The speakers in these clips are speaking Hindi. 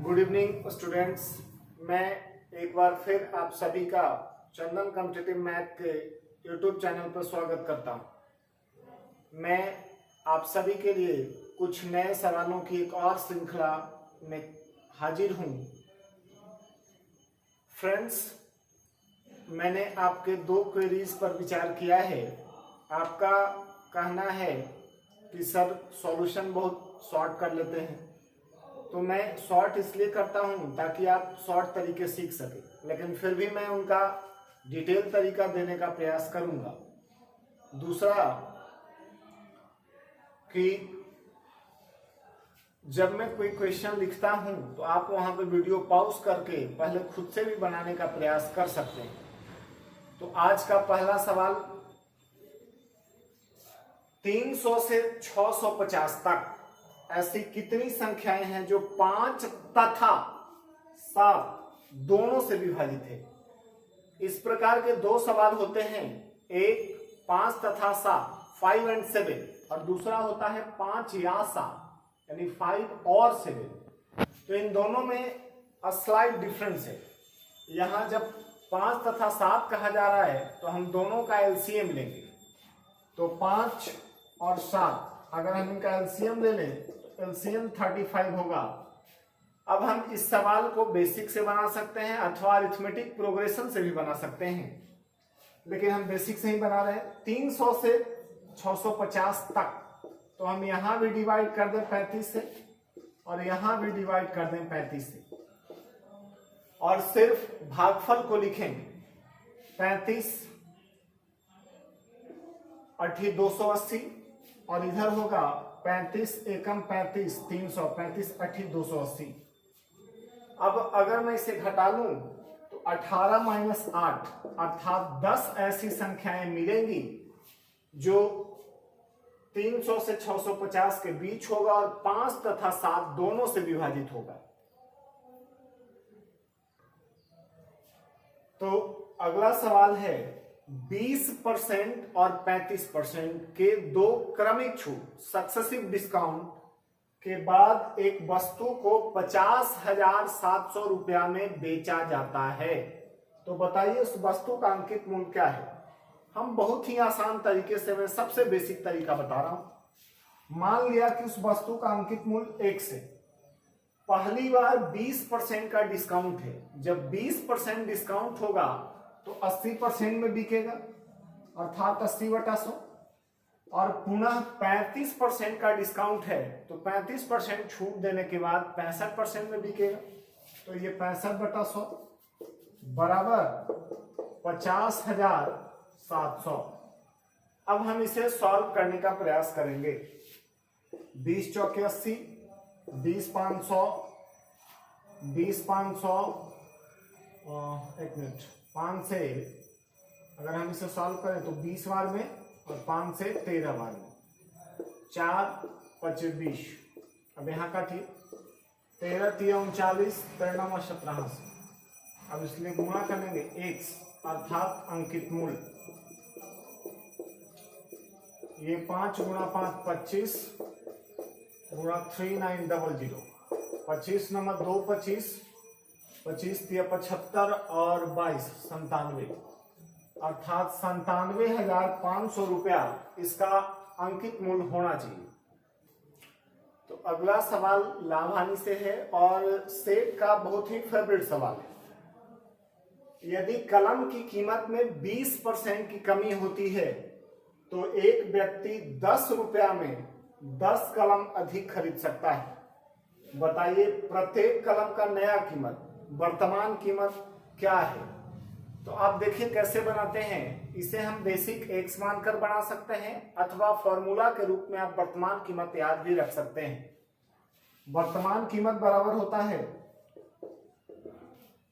Good evening students. मैं एक बार फिर आप सभी का चंदन कॉम्पिटिटिव मैथ के यूट्यूब चैनल पर स्वागत करता हूं। मैं आप सभी के लिए कुछ नए सवालों की एक और श्रृंखला में हाजिर हूं। फ्रेंड्स, मैंने आपके दो क्वेरीज पर विचार किया है। आपका कहना है कि सर सॉल्यूशन बहुत शॉर्ट कर लेते हैं, तो मैं शॉर्ट इसलिए करता हूं ताकि आप शॉर्ट तरीके सीख सकें, लेकिन फिर भी मैं उनका डिटेल तरीका देने का प्रयास करूंगा। दूसरा कि जब मैं कोई क्वेश्चन लिखता हूं तो आप वहां पे वीडियो पॉज करके पहले खुद से भी बनाने का प्रयास कर सकते हैं। तो आज का पहला सवाल 300 से 650 तक ऐसी कितनी संख्याएं हैं जो 5 तथा 7 दोनों से विभाजित है। इस प्रकार के दो सवाल होते हैं, एक 5 तथा 7 5 and 7 और दूसरा होता है 5 या 7 यानी 5 और 7। तो इन दोनों में स्लाइट डिफरेंस है। यहां जब 5 तथा 7 कहा जा रहा है तो हम दोनों का एलसीएम लेंगे। तो 5 और 7 अगर हम इनका एलसीएम ले लें तो एलसीएम 35 होगा। अब हम इस सवाल को बेसिक से बना सकते हैं अथवा अरिथमेटिक प्रोग्रेशन से भी बना सकते हैं, लेकिन हम बेसिक से ही बना रहे हैं। 300 से 650 तक, तो हम यहां भी डिवाइड कर दें 35 से और यहां भी डिवाइड कर दें 35 से और सिर्फ भागफल को लिखेंगे। 35 8 280 और इधर होगा 35 एकम 35 300 35 8 280। अब अगर मैं इसे घटा लूं तो 18 माइनस 8 अर्थात 10 ऐसी संख्याएं मिलेंगी जो 300 से 650 के बीच होगा और 5 तथा 7 दोनों से विभाजित होगा। तो अगला सवाल है 20% और 35% के दो क्रमिक छूट सक्सेसिव डिस्काउंट के बाद एक वस्तु को 50,700 रुपया में बेचा जाता है। तो बताइए उस वस्तु का अंकित मूल्य क्या है। हम बहुत ही आसान तरीके से, मैं सबसे बेसिक तरीका बता रहा हूं। मान लिया कि उस वस्तु का अंकित मूल्य 1 से पहली बार 20% का डिस्काउंट है। जब 20% डिस्काउंट होगा तो 80% में बिकेगा अर्थात 80/100 और पुनः 35% का डिस्काउंट है तो 35% छूट देने के बाद 65% में बिकेगा। तो ये 65/100 बराबर 50,700। अब हम इसे सॉल्व करने का प्रयास करेंगे। 20 चौके 80, 20 500, 20 500 एक मिनट 5 से अगर हम इसे सॉल्व करें तो 20 बार में और 5 से 13 बार में 4 5 20। अब यहाँ काटिए 13 3 39 13 17। अब इसलिए गुणा करेंगे x अर्थात अंकित मूल्य। ये 5 गुणा 5 25 गुणा 3900। 25 नंबर 2 25 25 3 75 और 22 97 अर्थात 97,500 रुपया इसका अंकित मूल्य होना चाहिए। तो अगला सवाल लाभ हानि से है और सेठ का बहुत ही फेवरेट सवाल है। यदि कलम की कीमत में 20% की कमी होती है तो एक व्यक्ति 10 रुपया में 10 कलम अधिक खरीद सकता है। बताइए प्रत्येक कलम का नया कीमत वर्तमान कीमत क्या है। तो आप देखिए कैसे बनाते हैं। इसे हम बेसिक x मानकर बना सकते हैं अथवा फॉर्मूला के रूप में आप वर्तमान कीमत याद भी रख सकते हैं। वर्तमान कीमत बराबर होता है,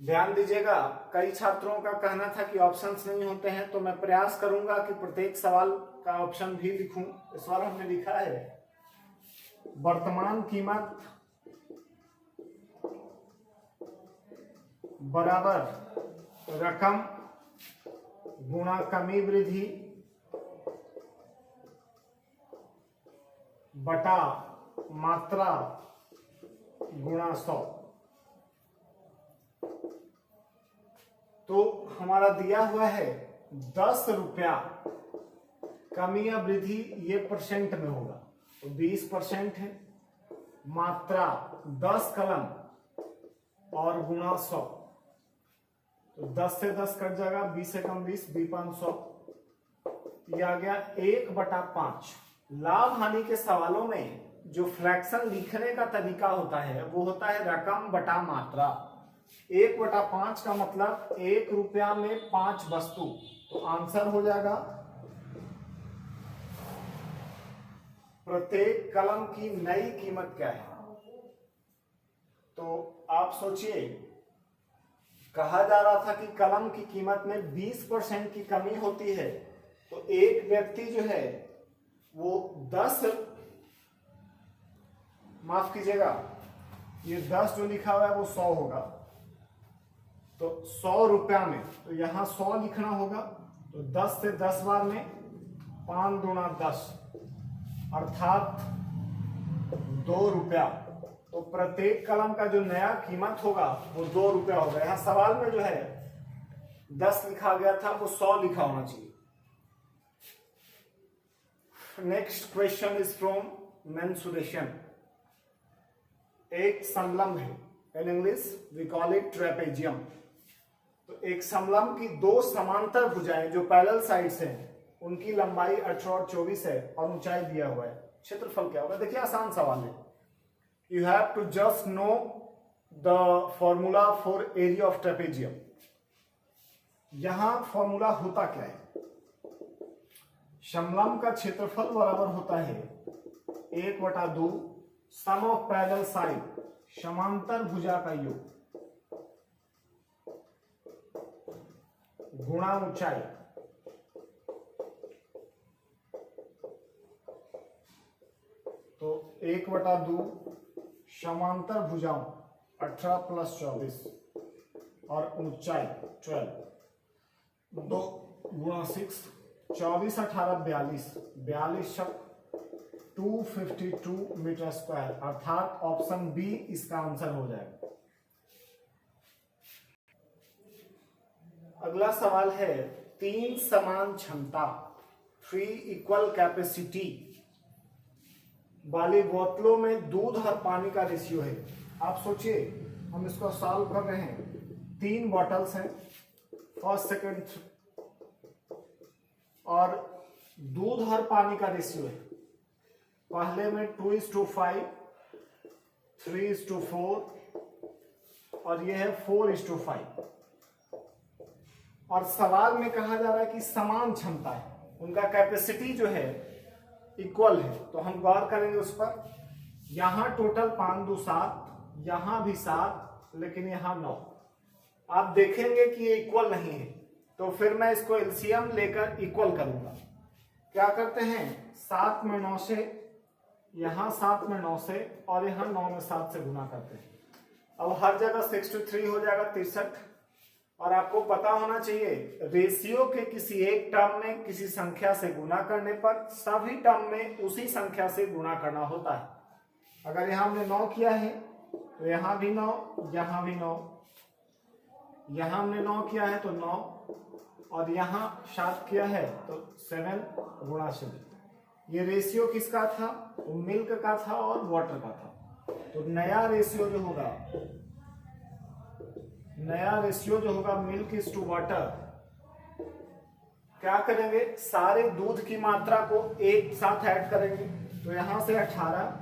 ध्यान दीजिएगा, कई छात्रों का कहना था कि ऑप्शंस नहीं होते हैं, तो मैं प्रयास करूंगा कि प्रत्येक सवाल का ऑप्शन भी लिखूं। इस बार हमने लिखा है वर्तमान कीमत बराबर रकम गुणा कमी वृद्धि बटा मात्रा गुणा 100। तो हमारा दिया हुआ है 10 रुपया, कमी या वृद्धि ये परसेंट में होगा, तो 20% है, मात्रा 10 कलम और गुणा 100, तो 10 से 10 कट जाएगा, 20 से कम 20, 500, ये आ गया 1/5। लाभ हानि के सवालों में जो फ्रैक्शन लिखने का तरीका होता है वो होता है रकम बटा मात्रा। 1/5 का मतलब 1 रुपया में 5 वस्तु, तो आंसर हो जाएगा प्रत्येक कलम की नई कीमत क्या है। तो आप सोचिए, कहा जा रहा था कि कलम की कीमत में 20% की कमी होती है, तो एक व्यक्ति जो है वो 10, माफ कीजिएगा, ये 10 जो लिखा हुआ है वो 100 होगा, तो 100 रुपया में, तो यहां 100 लिखना होगा, तो 10 से 10 बार में 5 दूना 10, अर्थात 2 रुपया। तो प्रत्येक कलम का जो नया कीमत होगा वो 2 रुपया होगा। यहां सवाल में जो है 10 लिखा गया था, वो 100 लिखा होना चाहिए। Next question is from mensuration. एक समलंब है, in English we call it trapezium. तो एक समलंब की 2 समांतर भुजाएं जो पैरेलल साइड्स हैं, उनकी लंबाई 18 और 24 है और ऊंचाई दिया हुआ है। क्षेत्रफल क्या होगा? देखिए आसान सवाल है। You have to just know the formula for area of trapezium. यहां फॉर्मूला होता क्या है? समलंब का क्षेत्रफल बराबर होता है 1/2 सम ऑफ पैरेलल साइड, समांतर भुजा का योग, गुणा ऊंचाई। तो 1/2 समांतर भुजाओं 18 + 24 और ऊंचाई 12, 2 गुणा 6, 24 18 42, 252 मीटर स्क्वायर, अर्थात ऑप्शन बी इसका आंसर हो जाएगा। अगला सवाल है 3 समान क्षमता 3 इक्वल कैपेसिटी वाली बोतलों में दूध और पानी का रेशियो है। आप सोचिए, हम इसको सॉल्व कर रहे हैं। 3 बॉटल्स हैं, फर्स्ट सेकंड, और दूध और पानी का रेशियो है। पहले में 2:5, 3:4 और यह है 4:5। और सवाल में कहा जा रहा है कि समान क्षमता है, उनका कैपेसिटी जो है इक्वल है। तो हम गौर करेंगे उस पर। यहां टोटल 5 2 7, यहां भी 7, लेकिन यहां 9। आप देखेंगे कि ये इक्वल नहीं है, तो फिर मैं इसको एलसीएम लेकर इक्वल करूंगा। क्या करते हैं, 7 में 9 से, यहां 7 में 9 से, और यहां 9 में 7 से गुना करते हैं। अब हर जगह 63 हो जाएगा, 63। और आपको पता होना चाहिए, रेशियो के किसी एक टर्म में किसी संख्या से गुना करने पर सभी टर्म में उसी संख्या से गुना करना होता है। अगर यहां हमने 9 किया है तो यहां भी 9, यहां भी 9, यहां हमने 9 किया है तो 9, और यहां 7 किया है तो 7 गुणा 7। ये रेशियो किसका था? वो मिल्क का था और वाटर का था। तो नया रेशियो जो होगा मिल्क इज टू वाटर, क्या करेंगे, सारे दूध की मात्रा को एक साथ ऐड करेंगे। तो यहां से 18,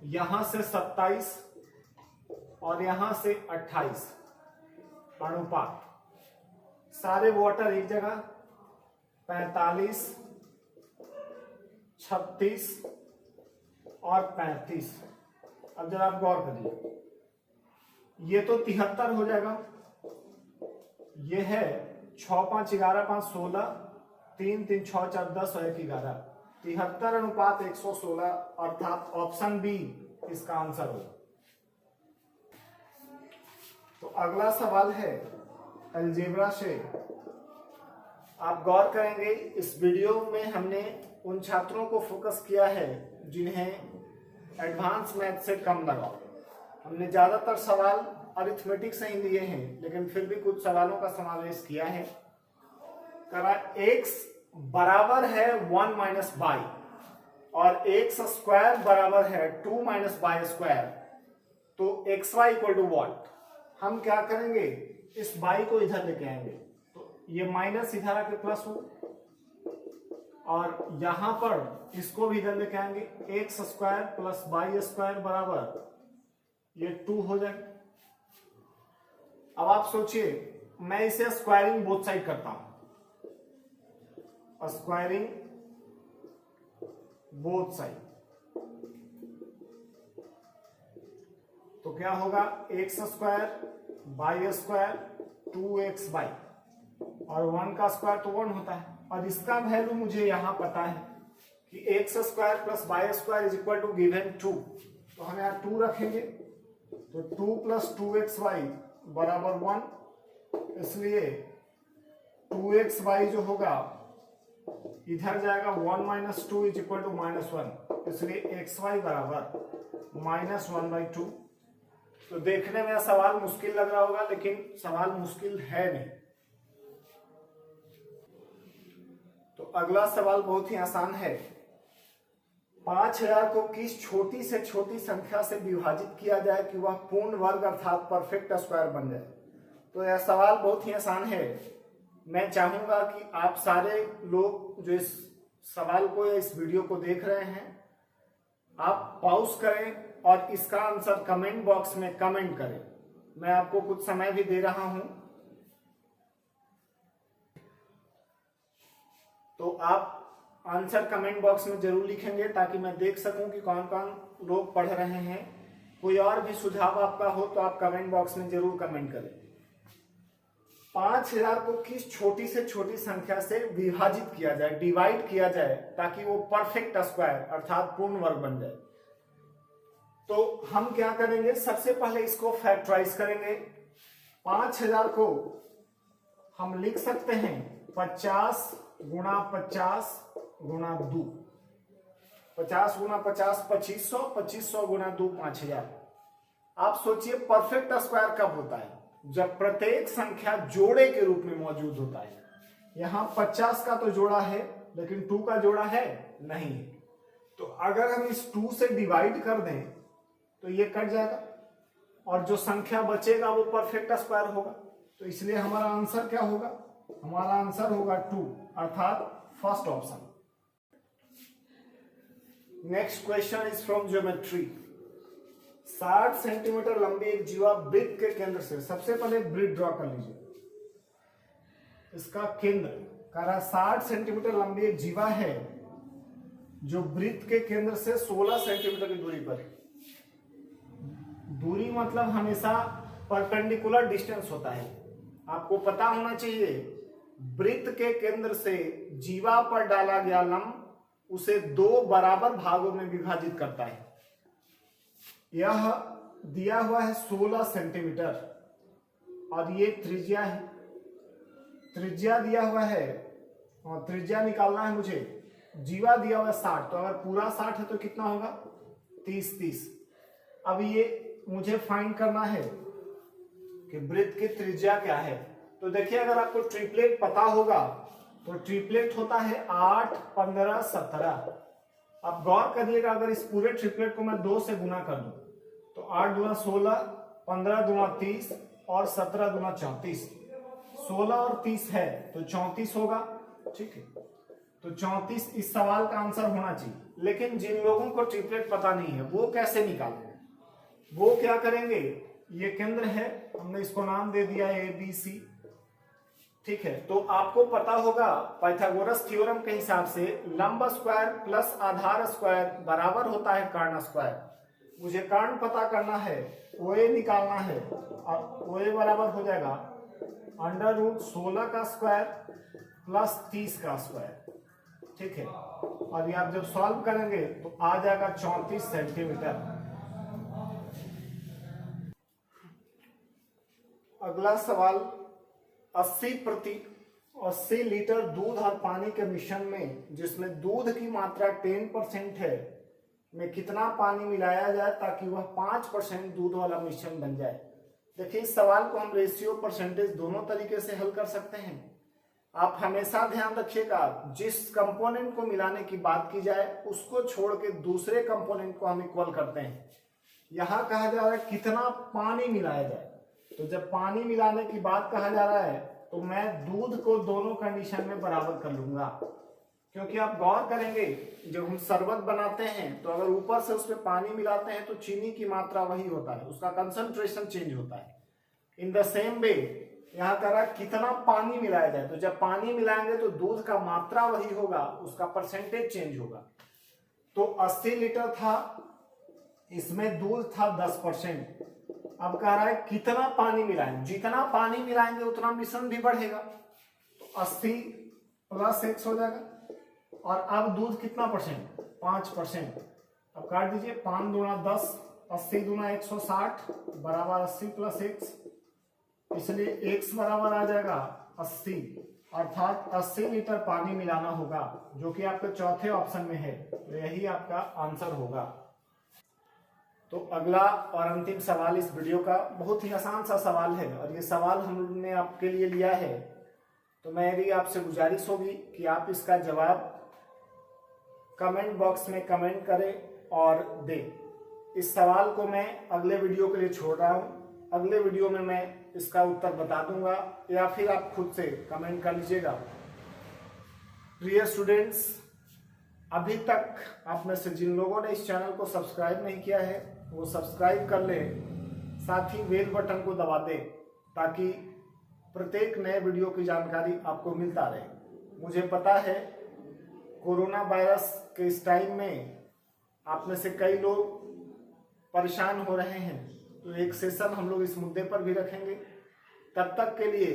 यहां से 27 और यहां से 28 अनुपात। सारे वाटर एक जगह, 45, 36 और 35। अब जरा आप गौर करिए, ये तो 73 हो जाएगा, ये है 6 5 11 5 16, 3 3 6 4 10 और 1 11, 73 अनुपात 116, अर्थात ऑप्शन बी इसका आंसर होगा। तो अगला सवाल है अलजेब्रा से। आप गौर करेंगे, इस वीडियो में हमने उन छात्रों को फोकस किया है जिन्हें एडवांस मैथ से कम लगा। हमने ज्यादातर सवाल अरिथमेटिक से ही लिए हैं, लेकिन फिर भी कुछ सवालों का समावेश किया है। करा x बराबर है 1 माइनस बाई और x स्क्वायर बराबर है 2 माइनस बाई स्क्वायर, तो x y equal to what. हम क्या करेंगे, इस बाई को इधर लेके आएंगे, तो ये माइनस इधर आके प्लस हो, और यहां पर इसको भी इधर लेके आएंगे, x square plus y square बराबर ये 2 हो जाए। अब आप सोचिए, मैं इसे स्क्वायरिंग बोथ साइड करता हूं, स्क्वायरिंग बोथ साइड, तो क्या होगा, x square by square 2x by, और 1 का स्क्वायर तो 1 होता है, और इसका वैल्यू मुझे यहां पता है कि x square plus y square is equal to given 2, तो हम यहां 2 रखेंगे, तो 2 प्लस 2xy बराबर 1, इसलिए 2xy जो होगा इधर जाएगा 1 माइनस 2 इज इक्वल टू -1, इसलिए xy बराबर -1/2। तो देखने में सवाल मुश्किल लग रहा होगा, लेकिन सवाल मुश्किल है नहीं। तो अगला सवाल बहुत ही आसान है, 5000 को किस छोटी से छोटी संख्या से विभाजित किया जाए कि वह पूर्ण वर्ग अर्थात परफेक्ट स्क्वायर बन जाए। तो यह सवाल बहुत ही आसान है। मैं चाहूंगा कि आप सारे लोग जो इस सवाल को या इस वीडियो को देख रहे हैं, आप पॉज करें और इसका आंसर कमेंट बॉक्स में कमेंट करें। मैं आपको कुछ समय भी दे रहा हूं, तो आप आंसर कमेंट बॉक्स में जरूर लिखेंगे ताकि मैं देख सकूं कि कौन कौन लोग पढ़ रहे हैं। कोई और भी सुझाव आपका हो तो आप कमेंट बॉक्स में जरूर कमेंट करें। 5000 को किस छोटी से छोटी संख्या से विभाजित किया जाए, डिवाइड किया जाए, ताकि वो परफेक्ट स्क्वायर अर्थात पूर्ण वर्ग बन जाए। तो हम क्या करेंगे, सबसे पहले इसको फैक्टराइज करेंगे। 5000 को हम लिख सकते हैं 50 गुणा 50 गुणा 2, 50 गुणा 50 2500, 2500 गुणा 2 5000। आप सोचिए परफेक्ट स्क्वायर कब होता है, जब प्रत्येक संख्या जोड़े के रूप में मौजूद होता है। यहां 50 का तो जोड़ा है, लेकिन 2 का जोड़ा है नहीं। तो अगर हम इस 2 से डिवाइड कर दें तो ये कट जाएगा, और जो संख्या बचेगा वो परफेक्ट स्क्वायर होगा। तो इसलिए हमारा आंसर क्या होगा, हमारा आंसर होगा 2, अर्थात first option. Next question is from geometry. 60 centimetre लंबी एक जीवा वृत्त के केंद्र से, सबसे पहले वृत्त ड्रॉ कर लीजिए। इसका केंद्र करा 60 सेंटीमीटर लंबी एक जीवा है जो वृत्त के केंद्र से 16 सेंटीमीटर की दूरी पर है। दूरी मतलब हमेशा परपेंडिकुलर डिस्टेंस होता है। आपको पता होना चाहिए, वृत्त के केंद्र से जीवा पर डाला गया लंब उसे 2 बराबर भागों में विभाजित करता है। यह दिया हुआ है 16 सेंटीमीटर, और ये त्रिज्या है। त्रिज्या दिया हुआ है और त्रिज्या निकालना है मुझे। जीवा दिया हुआ है 60, तो अगर पूरा 60 है तो कितना होगा, 30। अब ये मुझे फाइंड करना है कि वृत्त की त्रिज्या क्या है। तो देखिए, अगर आपको ट्रिपलेट पता होगा तो ट्रिपलेट होता है 8, 15, 17। अब गौर करिएगा, अगर इस पूरे ट्रिपलेट को मैं 2 से गुना कर दूं तो 8 दूना 16, 15 दूना 30 और 17 दूना 34। 16 और 30 है तो 34 होगा, ठीक है। तो 34 इस सवाल का आंसर होना चाहिए। लेकिन जिन लोगों को ट्रिपलेट पता नहीं है वो कैसे निकालेंगे, वो क्या करेंगे, ये केंद्र है, हमने इसको नाम दे दिया ABC, ठीक है। तो आपको पता होगा पाइथागोरस थ्योरम के हिसाब से लंब स्क्वायर प्लस आधार स्क्वायर बराबर होता है कर्ण स्क्वायर। मुझे कर्ण पता करना है, OA निकालना है, और OA बराबर हो जाएगा √16 का स्क्वायर प्लस 30 का स्क्वायर, ठीक है। और ये आप जब सॉल्व करेंगे तो आ जाएगा 34 सेंटीमीटर। अगला सवाल, 80 लीटर दूध और पानी के मिश्रण में जिसमें दूध की मात्रा 10% है, में कितना पानी मिलाया जाए ताकि वह 5% दूध वाला मिश्रण बन जाए। देखिए इस सवाल को हम रेशियो परसेंटेज दोनों तरीके से हल कर सकते हैं। आप हमेशा ध्यान रखिएगा, जिस कंपोनेंट को मिलाने की बात की जाए उसको छोड़ के दूसरे कंपोनेंट को हम इक्वल करते हैं। यहां कहा जा रहा है कितना पानी मिलाया जाए, तो जब पानी मिलाने की बात कहा जा रहा है तो मैं दूध को दोनों कंडीशन में बराबर कर लूंगा, क्योंकि आप गौर करेंगे जब हम शरबत बनाते हैं तो अगर ऊपर से उसमें पानी मिलाते हैं तो चीनी की मात्रा वही होता है, उसका कंसंट्रेशन चेंज होता है। इन द सेम वे यहाँ कह रहा है कितना पानी मिलाया जाए, तो जब पानी मिलाएंगे तो दूध का मात्रा वही होगा, उसका परसेंटेज चेंज होगा। तो 80 लीटर था, इसमें दूध था 10%। अब कह रहा है कितना पानी मिलाएं, जितना पानी मिलाएंगे उतना मिश्रण भी बढ़ेगा, तो 80 + x हो जाएगा। और अब दूध कितना परसेंट, 5%। अब काट दीजिए, 5 दूना 10, 80 दूना 160 बराबर 80 + x, इसलिए x बराबर आ जाएगा 80, अर्थात 80 लीटर पानी मिलाना होगा, जो कि आपके चौथे ऑप्शन में है, तो यही आपका आंसर होगा। तो अगला और अंतिम सवाल इस वीडियो का बहुत ही आसान सा सवाल है, और ये सवाल हमने आपके लिए लिया है, तो मेरी आपसे गुजारिश होगी कि आप इसका जवाब कमेंट बॉक्स में कमेंट करें और दें। इस सवाल को मैं अगले वीडियो के लिए छोड़ रहा हूँ, अगले वीडियो में मैं इसका उत्तर बता दूंगा, या फिर आप खुद से कमेंट कर लीजिएगा। प्रिय स्टूडेंट्स, अभी तक आप में से जिन लोगों ने इस चैनल को सब्सक्राइब नहीं किया है वो सब्सक्राइब कर लें, साथ ही बेल बटन को दबा दें, ताकि प्रत्येक नए वीडियो की जानकारी आपको मिलता रहे। मुझे पता है कोरोना वायरस के इस टाइम में आप में से कई लोग परेशान हो रहे हैं, तो एक सेशन हम लोग इस मुद्दे पर भी रखेंगे। तब तक के लिए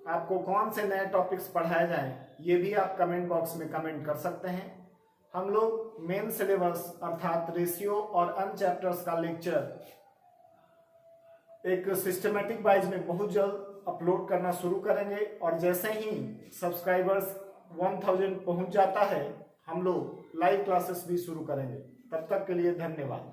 आपको कौन से नए टॉपिक्स पढ़ाए जाएं, ये भी आप कमेंट बॉक्स में कमेंट कर सकते हैं। हम लोग मेन सिलेबस अर्थात रेशियो और अन्य चैप्टर्स का लेक्चर एक सिस्टमेटिक वाइज में बहुत जल्द अपलोड करना शुरू करेंगे, और जैसे ही सब्सक्राइबर्स 1000 पहुंच जाता है हम लोग लाइव क्लासेस भी शुरू करेंगे। तब तक के लिए धन्यवाद।